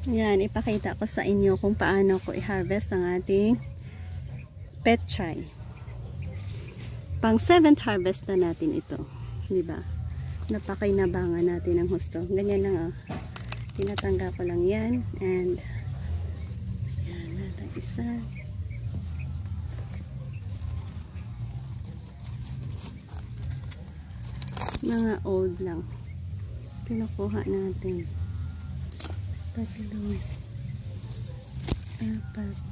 Yan, ipakita ko sa inyo kung paano ko i-harvest ang ating petchay. Pang 7th harvest na natin ito. Diba? Napakainabangan natin ang husto. Ganyan lang oh. Tinatangga ko lang yan. And yan natin isa. Mga old lang. Kinukuha natin. 3, 4, 5, 6,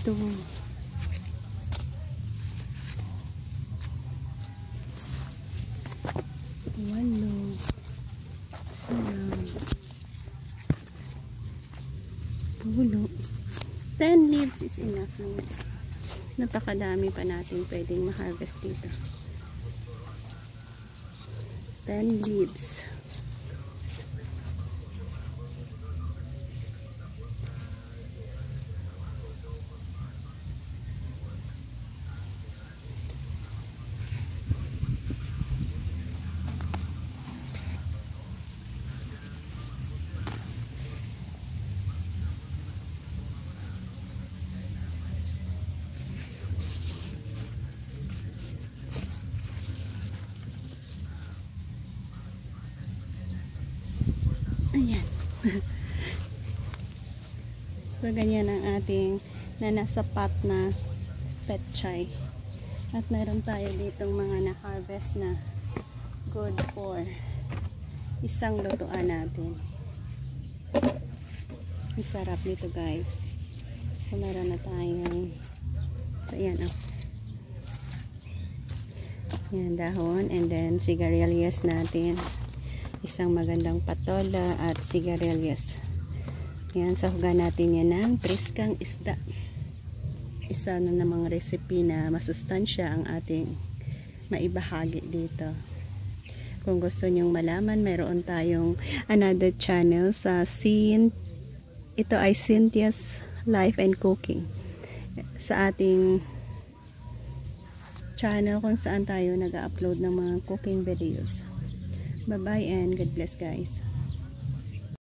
7, 10 leaves is enough na. Napakadami pa natin pwedeng ma-harvest dito. 10 leaves. Ayan. So, ganyan ang ating na nasa pot na petchay. At meron tayo ditong mga na-harvest na good for isang lutuan natin. Ang sarap nito guys. So, meron na tayong so, ayan oh. Ayan, dahon. And then, sigarilyas natin. Isang magandang patola at sigarilyas. Yan, sahugan natin yan ng priskang isda. Isa na namang recipe na masustansya ang ating maibahagi dito. Kung gusto nyong malaman, mayroon tayong another channel sa ito ay Cynthia's Life and Cooking. Sa ating channel kung saan tayo nag-upload ng mga cooking videos. Bye-bye and God bless guys.